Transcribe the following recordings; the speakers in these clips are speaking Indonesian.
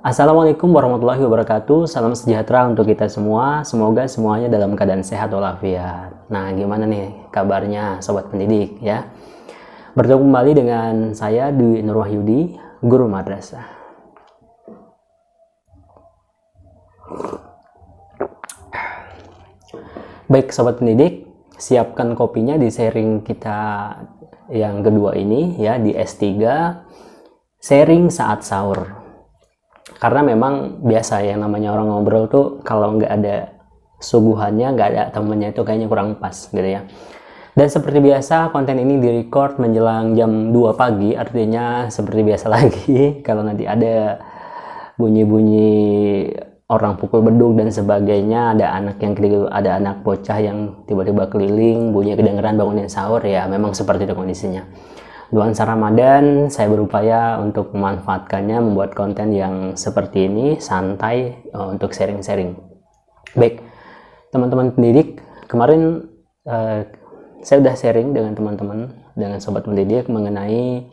Assalamualaikum warahmatullahi wabarakatuh. Salam sejahtera untuk kita semua. Semoga semuanya dalam keadaan sehat walafiat. Nah, gimana nih kabarnya sobat pendidik ya? Bertemu kembali dengan saya Dwi Nur Wahyudi, guru madrasah. Baik sobat pendidik, siapkan kopinya di sharing kita yang kedua ini ya, di S3 sharing saat sahur. Karena memang biasa yang namanya orang ngobrol tuh kalau nggak ada suguhannya, nggak ada temennya itu kayaknya kurang pas gitu ya. Dan seperti biasa konten ini direcord menjelang jam 2 pagi, artinya seperti biasa lagi kalau nanti ada bunyi-bunyi orang pukul beduk dan sebagainya, ada anak bocah yang tiba-tiba keliling, bunyi kedengeran bangunin sahur, ya memang seperti itu kondisinya. Nuansa Ramadan, saya berupaya untuk memanfaatkannya, membuat konten yang seperti ini, santai untuk sharing-sharing. Baik, teman-teman pendidik, kemarin saya sudah sharing dengan teman-teman, dengan sobat pendidik mengenai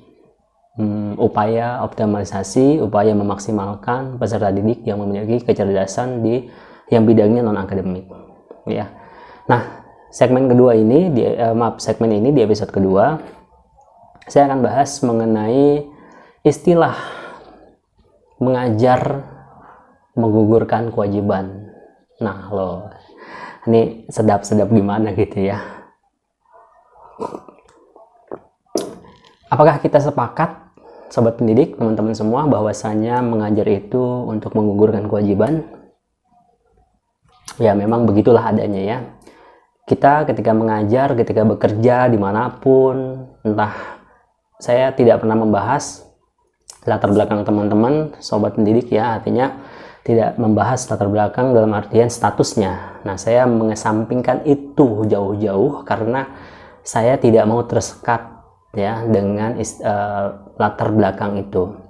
upaya optimalisasi, upaya memaksimalkan peserta didik yang memiliki kecerdasan di yang bidangnya non-akademik. Ya. Nah, segmen ini di episode kedua, saya akan bahas mengenai istilah mengajar menggugurkan kewajiban. Nah, ini sedap-sedap gimana gitu ya. Apakah kita sepakat, sobat pendidik, teman-teman semua, bahwasanya mengajar itu untuk menggugurkan kewajiban? Ya, memang begitulah adanya ya. Kita ketika mengajar, ketika bekerja dimanapun, entah, saya tidak pernah membahas latar belakang teman-teman, sobat pendidik ya, artinya tidak membahas latar belakang dalam artian statusnya. Nah, saya mengesampingkan itu jauh-jauh karena saya tidak mau tersekat ya dengan latar belakang itu.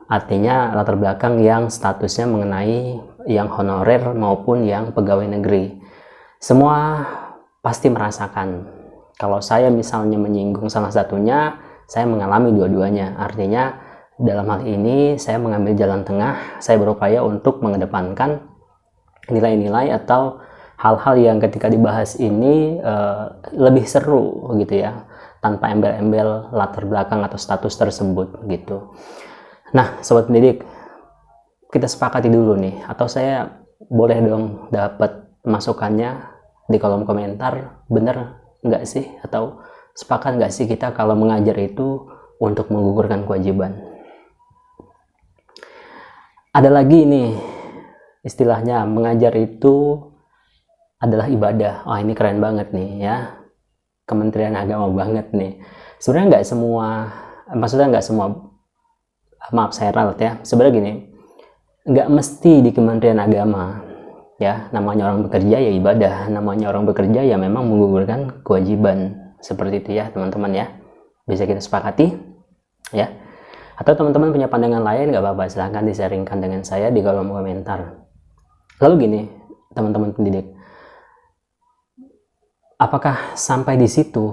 Artinya latar belakang yang statusnya mengenai yang honorer maupun yang pegawai negeri. Semua pasti merasakan. Kalau saya misalnya menyinggung salah satunya, saya mengalami dua-duanya. Artinya dalam hal ini saya mengambil jalan tengah. Saya berupaya untuk mengedepankan nilai-nilai atau hal-hal yang ketika dibahas ini lebih seru gitu ya, tanpa embel-embel latar belakang atau status tersebut gitu. Nah, sobat pendidik, kita sepakati dulu nih, atau saya boleh dong dapat masukannya di kolom komentar, bener nggak sih, atau sepakat nggak sih kita kalau mengajar itu untuk menggugurkan kewajiban? Ada lagi nih istilahnya, mengajar itu adalah ibadah. Wah, ini keren banget nih ya, Kementerian Agama banget nih. Sebenarnya nggak semua, maaf saya ralat ya, sebenarnya gini, nggak mesti di Kementerian Agama ya, namanya orang bekerja ya ibadah, namanya orang bekerja ya memang menggugurkan kewajiban. Seperti itu ya teman-teman ya, bisa kita sepakati ya. Atau teman-teman punya pandangan lain, nggak apa-apa, silahkan di-sharingkan dengan saya di kolom komentar. Lalu gini teman-teman pendidik, apakah sampai di situ?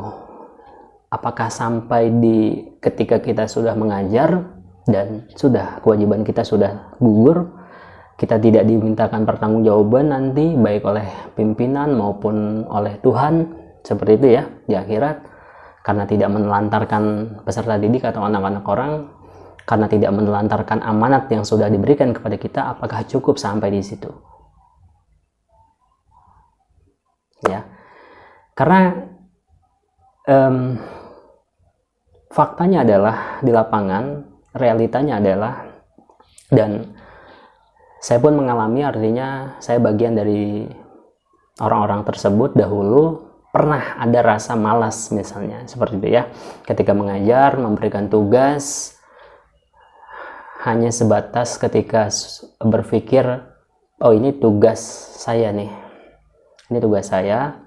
Apakah sampai di ketika kita sudah mengajar dan sudah kewajiban kita sudah gugur, kita tidak dimintakan pertanggungjawaban nanti baik oleh pimpinan maupun oleh Tuhan, seperti itu ya di akhirat, karena tidak menelantarkan peserta didik atau anak-anak orang, karena tidak menelantarkan amanat yang sudah diberikan kepada kita? Apakah cukup sampai di situ ya? Karena faktanya adalah di lapangan, realitanya adalah, dan saya pun mengalami, artinya saya bagian dari orang-orang tersebut dahulu, pernah ada rasa malas misalnya, seperti itu ya, ketika mengajar, memberikan tugas, hanya sebatas ketika berpikir, oh ini tugas saya nih, ini tugas saya,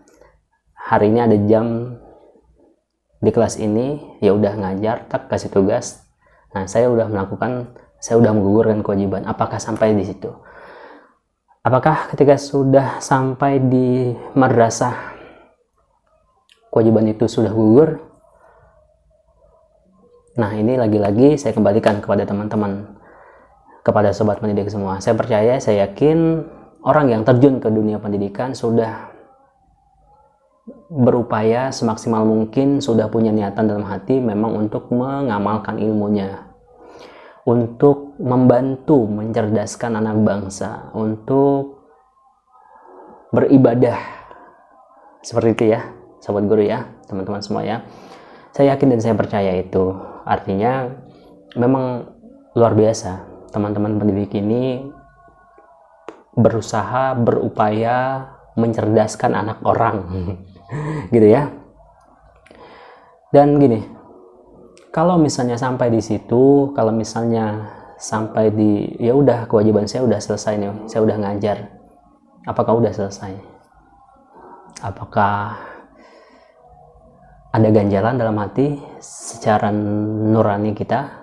hari ini ada jam di kelas ini, ya udah ngajar, tak kasih tugas. Nah, saya udah menggugurkan kewajiban. Apakah sampai di situ? Apakah ketika sudah sampai di madrasah kewajiban itu sudah gugur? Nah, ini lagi-lagi saya kembalikan kepada teman-teman. kepada sobat pendidik semua. Saya percaya, saya yakin orang yang terjun ke dunia pendidikan sudah berupaya semaksimal mungkin, sudah punya niatan dalam hati memang untuk mengamalkan ilmunya, untuk membantu mencerdaskan anak bangsa, untuk beribadah. Seperti itu ya, sobat guru ya, teman-teman semua ya. Saya yakin dan saya percaya itu. Artinya memang luar biasa. Teman-teman pendidik ini berusaha, berupaya mencerdaskan anak orang. Gitu ya. Dan gini, kalau misalnya sampai di situ, kalau misalnya sampai di, ya udah kewajiban saya udah selesai nih, saya udah ngajar. Apakah udah selesai? Apakah ada ganjalan dalam hati secara nurani kita?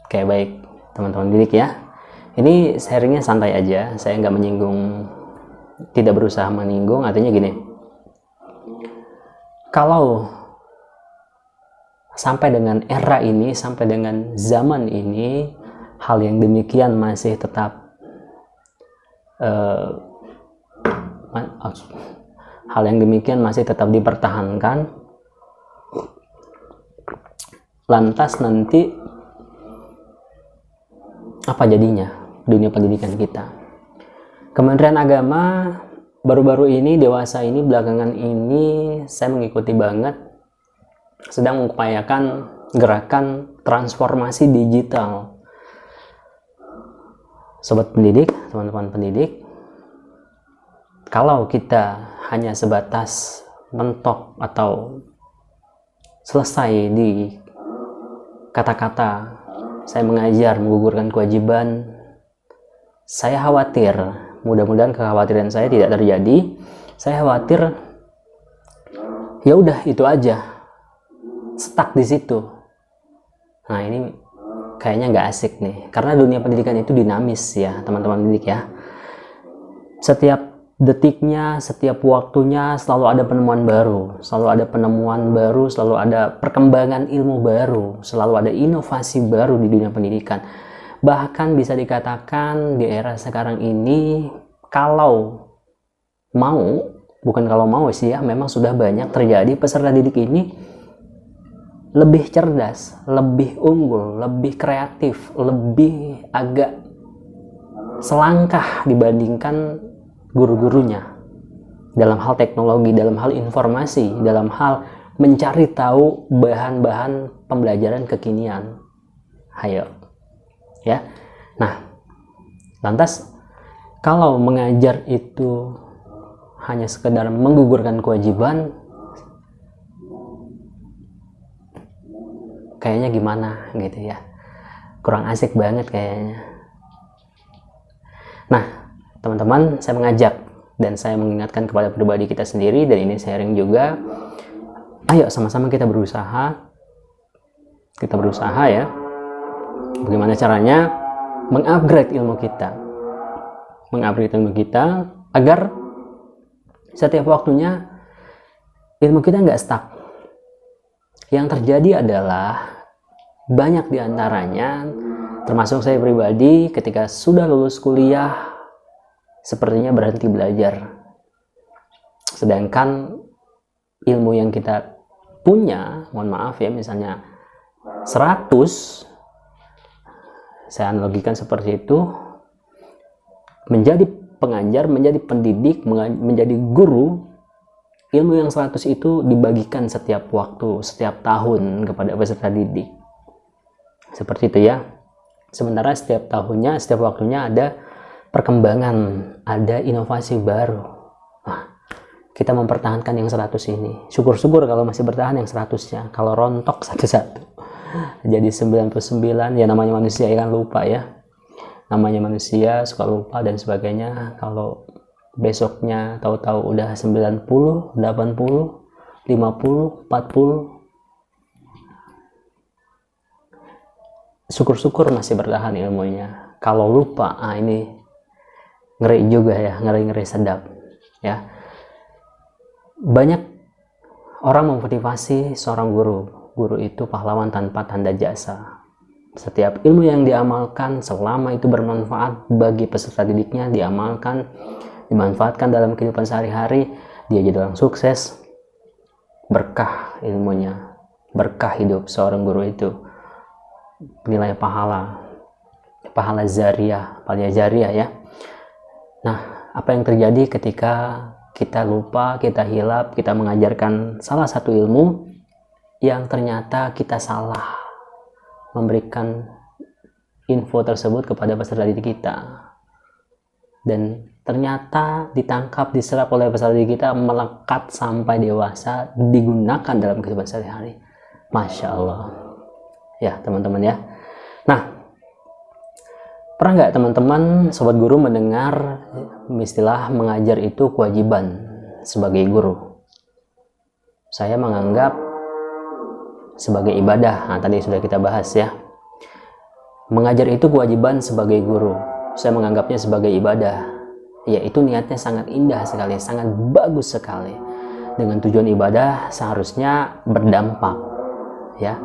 Oke, baik teman-teman didik ya. Ini sharingnya santai aja, saya nggak menyinggung, tidak berusaha menyinggung. Artinya gini, kalau sampai dengan era ini, sampai dengan zaman ini, hal yang demikian masih tetap hal yang demikian masih tetap dipertahankan, lantas nanti apa jadinya dunia pendidikan kita? Kementerian Agama baru-baru ini, dewasa ini, belakangan ini saya mengikuti banget, sedang mengupayakan gerakan transformasi digital. Sobat pendidik, teman-teman pendidik, kalau kita hanya sebatas mentok atau selesai di kata-kata saya mengajar, menggugurkan kewajiban, saya khawatir, mudah-mudahan kekhawatiran saya tidak terjadi. Saya khawatir ya udah itu aja, stuck di situ. Nah, ini kayaknya nggak asik nih, karena dunia pendidikan itu dinamis ya teman-teman pendidik ya. Setiap detiknya, setiap waktunya selalu ada penemuan baru, selalu ada penemuan baru, selalu ada perkembangan ilmu baru, selalu ada inovasi baru di dunia pendidikan. Bahkan bisa dikatakan di era sekarang ini, kalau mau, bukan kalau mau sih ya, memang sudah banyak terjadi peserta didik ini lebih cerdas, lebih unggul, lebih kreatif, lebih agak selangkah dibandingkan guru-gurunya dalam hal teknologi, dalam hal informasi, dalam hal mencari tahu bahan-bahan pembelajaran kekinian. Hayo ya. Nah, lantas kalau mengajar itu hanya sekedar menggugurkan kewajiban, kayaknya gimana gitu ya, kurang asik banget kayaknya. Nah teman-teman, saya mengajak dan saya mengingatkan kepada pribadi kita sendiri, dan ini sharing juga, ayo sama-sama kita berusaha ya, bagaimana caranya mengupgrade ilmu kita, agar setiap waktunya ilmu kita nggak stuck. Yang terjadi adalah banyak diantaranya, termasuk saya pribadi, ketika sudah lulus kuliah sepertinya berhenti belajar, sedangkan ilmu yang kita punya, mohon maaf ya, misalnya 100, saya analogikan seperti itu, menjadi pengajar, menjadi pendidik, menjadi guru, ilmu yang 100 itu dibagikan setiap waktu, setiap tahun kepada peserta didik. Seperti itu ya. Sementara setiap tahunnya, setiap waktunya ada perkembangan, ada inovasi baru. Nah, kita mempertahankan yang 100 ini. Syukur-syukur kalau masih bertahan yang 100-nya. Kalau rontok satu-satu jadi 99, ya namanya manusia ya kan, lupa ya. Namanya manusia, suka lupa dan sebagainya. Kalau besoknya tahu-tahu udah 90, 80, 50, 40, syukur-syukur masih bertahan ilmunya. Kalau lupa, ini ngeri juga ya, ngeri-ngeri sedap ya. Banyak orang memotivasi seorang guru itu pahlawan tanpa tanda jasa. Setiap ilmu yang diamalkan selama itu bermanfaat bagi peserta didiknya, diamalkan, dimanfaatkan dalam kehidupan sehari-hari, dia jadi orang sukses, berkah ilmunya, berkah hidup seorang guru itu, nilai pahala jariah ya. Nah, apa yang terjadi ketika kita lupa, kita hilap, kita mengajarkan salah satu ilmu yang ternyata kita salah memberikan info tersebut kepada peserta didik kita, dan ternyata ditangkap, diserap oleh peserta didik kita, melekat sampai dewasa, digunakan dalam kehidupan sehari-hari. Masya Allah ya teman-teman ya. Nah, pernah nggak teman-teman sobat guru mendengar istilah mengajar itu kewajiban sebagai guru? Saya menganggap sebagai ibadah. Nah, tadi sudah kita bahas ya. Mengajar itu kewajiban sebagai guru. Saya menganggapnya sebagai ibadah. Ya, itu niatnya sangat indah sekali, sangat bagus sekali. Dengan tujuan ibadah seharusnya berdampak. Ya,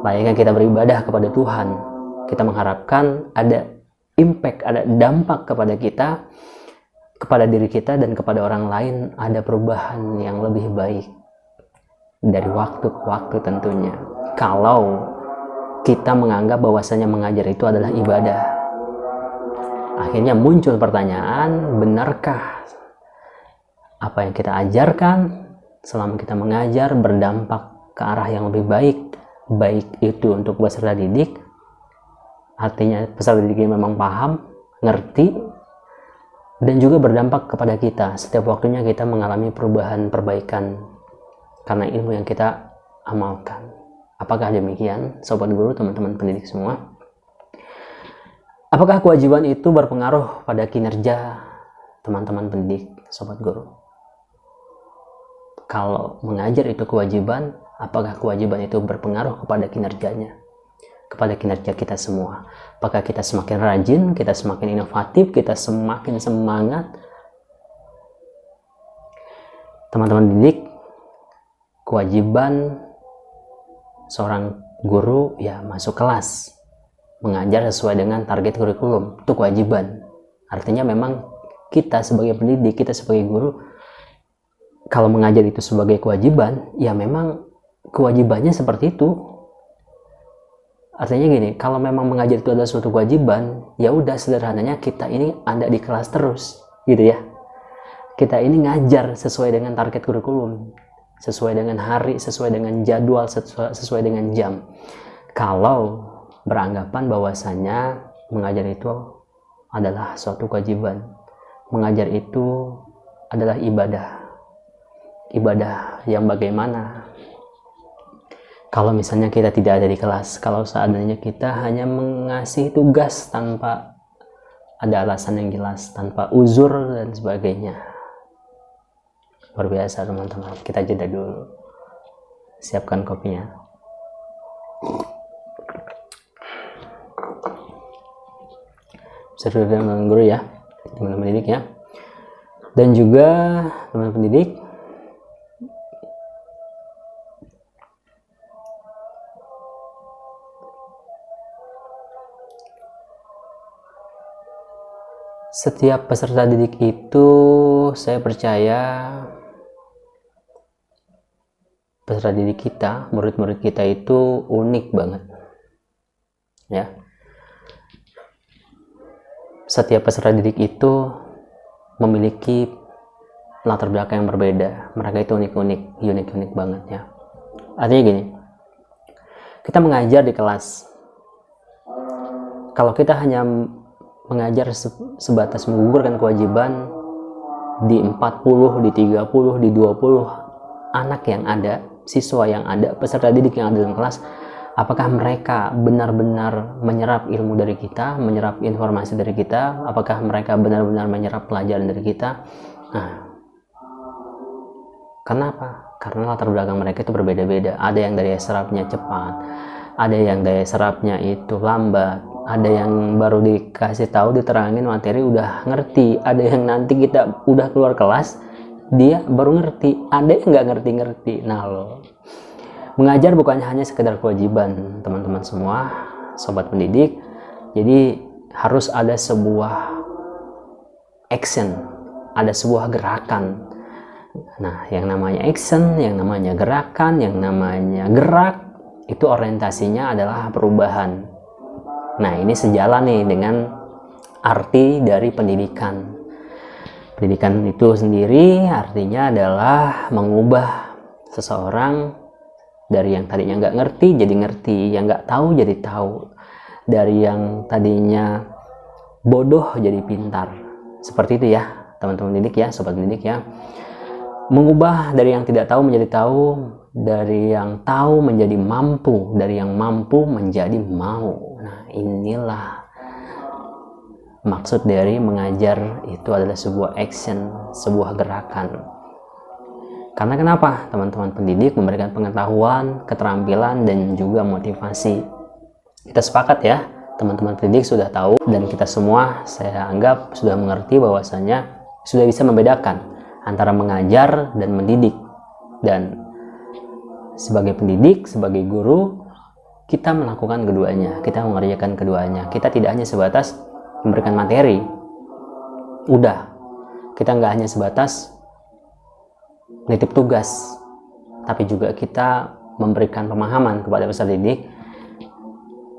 layaknya kita beribadah kepada Tuhan. Kita mengharapkan ada impact, ada dampak kepada kita, kepada diri kita, dan kepada orang lain, ada perubahan yang lebih baik dari waktu ke waktu tentunya. Kalau kita menganggap bahwasanya mengajar itu adalah ibadah, akhirnya muncul pertanyaan, benarkah apa yang kita ajarkan selama kita mengajar berdampak ke arah yang lebih baik, baik itu untuk peserta didik, artinya peserta didiknya memang paham, ngerti, dan juga berdampak kepada kita. Setiap waktunya kita mengalami perubahan, perbaikan karena ilmu yang kita amalkan. Apakah demikian, sobat guru, teman-teman pendidik semua? Apakah kewajiban itu berpengaruh pada kinerja teman-teman pendidik, sobat guru? Kalau mengajar itu kewajiban, apakah kewajiban itu berpengaruh kepada kinerjanya? Kepada kinerja kita semua. Apakah kita semakin rajin, kita semakin inovatif, kita semakin semangat? Teman-teman didik, kewajiban seorang guru ya masuk kelas, mengajar sesuai dengan target kurikulum, itu kewajiban. Artinya memang kita sebagai pendidik, kita sebagai guru, kalau mengajar itu sebagai kewajiban, ya memang kewajibannya seperti itu. Artinya gini, kalau memang mengajar itu adalah suatu kewajiban, ya udah sederhananya kita ini ada di kelas terus, gitu ya. Kita ini ngajar sesuai dengan target kurikulum, sesuai dengan hari, sesuai dengan jadwal, sesuai dengan jam. Kalau beranggapan bahwasanya mengajar itu adalah suatu kewajiban, mengajar itu adalah ibadah. Ibadah yang bagaimana? Kalau misalnya kita tidak ada di kelas, kalau seandainya kita hanya mengasih tugas tanpa ada alasan yang jelas, tanpa uzur dan sebagainya. Luar biasa teman-teman, kita jeda dulu. Siapkan kopinya. Seru teman-teman guru ya, teman-teman pendidik ya. Dan juga teman-teman pendidik, setiap peserta didik itu, saya percaya peserta didik kita, murid-murid kita itu unik banget ya. Setiap peserta didik itu memiliki latar belakang yang berbeda. Mereka itu unik banget ya. Artinya gini, kita mengajar di kelas, kalau kita hanya mengajar sebatas menggugurkan kewajiban di 40, di 30, di 20 anak yang ada, siswa yang ada, peserta didik yang ada dalam kelas, apakah mereka benar-benar menyerap ilmu dari kita, menyerap informasi dari kita, apakah mereka benar-benar menyerap pelajaran dari kita? Nah, kenapa? Karena latar belakang mereka itu berbeda-beda. Ada yang daya serapnya cepat, ada yang daya serapnya itu lambat, ada yang baru dikasih tahu, diterangin materi udah ngerti, ada yang nanti kita udah keluar kelas dia baru ngerti, ada yang nggak ngerti. Nah loh, mengajar bukan hanya sekedar kewajiban teman-teman semua, sobat pendidik. Jadi harus ada sebuah action, ada sebuah gerakan. Nah, yang namanya action, yang namanya gerakan, yang namanya gerak, itu orientasinya adalah perubahan. Nah, ini sejalan nih dengan arti dari pendidikan. Pendidikan itu sendiri artinya adalah mengubah seseorang dari yang tadinya nggak ngerti jadi ngerti, yang nggak tahu jadi tahu, dari yang tadinya bodoh jadi pintar. Seperti itu ya teman-teman didik ya, sobat didik ya. Mengubah dari yang tidak tahu menjadi tahu, dari yang tahu menjadi mampu, dari yang mampu menjadi mau. Nah, inilah maksud dari mengajar, itu adalah sebuah action, sebuah gerakan. Karena kenapa? Teman-teman pendidik memberikan pengetahuan, keterampilan, dan juga motivasi. Kita sepakat ya, teman-teman pendidik sudah tahu, dan kita semua saya anggap sudah mengerti bahwasanya sudah bisa membedakan antara mengajar dan mendidik. Dan sebagai pendidik, sebagai guru, kita melakukan keduanya, kita mengerjakan keduanya. Kita tidak hanya sebatas memberikan materi, udah. Kita nggak hanya sebatas nitip tugas, tapi juga kita memberikan pemahaman kepada peserta didik.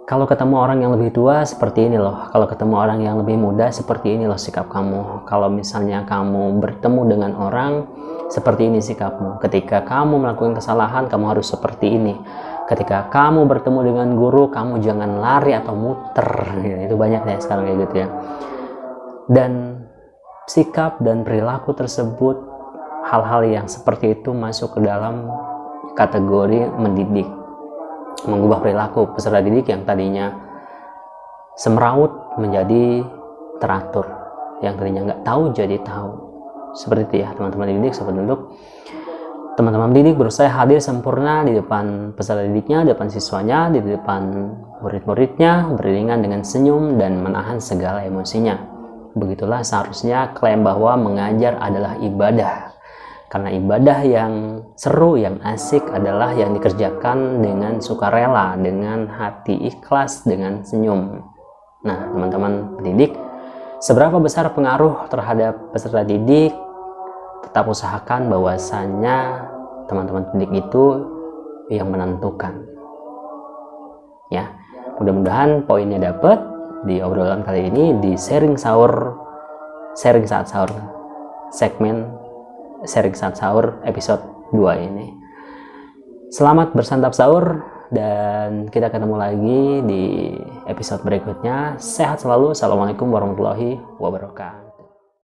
Kalau ketemu orang yang lebih tua, seperti ini loh. Kalau ketemu orang yang lebih muda, seperti ini loh sikap kamu. Kalau misalnya kamu bertemu dengan orang, seperti ini sikapmu. Ketika kamu melakukan kesalahan, kamu harus seperti ini. Ketika kamu bertemu dengan guru, kamu jangan lari atau muter. Ya, itu banyak ya sekarang kayak gitu ya. Dan sikap dan perilaku tersebut, hal-hal yang seperti itu masuk ke dalam kategori mendidik. Mengubah perilaku peserta didik yang tadinya semeraut menjadi teratur, yang tadinya nggak tahu jadi tahu. Seperti itu ya teman-teman didik. Seperti itu teman-teman didik berusaha hadir sempurna di depan peserta didiknya, di depan siswanya, di depan murid-muridnya, beriringan dengan senyum dan menahan segala emosinya. Begitulah seharusnya klaim bahwa mengajar adalah ibadah. Karena ibadah yang seru, yang asik adalah yang dikerjakan dengan sukarela, dengan hati ikhlas, dengan senyum. Nah, teman-teman pendidik, seberapa besar pengaruh terhadap peserta didik? Tetap usahakan bahwasannya teman-teman pendidik itu yang menentukan. Ya, mudah-mudahan poinnya dapat di obrolan kali ini di sharing saat sahur, segmen sharing saat sahur episode 2 ini. Selamat bersantap sahur, dan kita ketemu lagi di episode berikutnya. Sehat selalu. Assalamualaikum warahmatullahi wabarakatuh.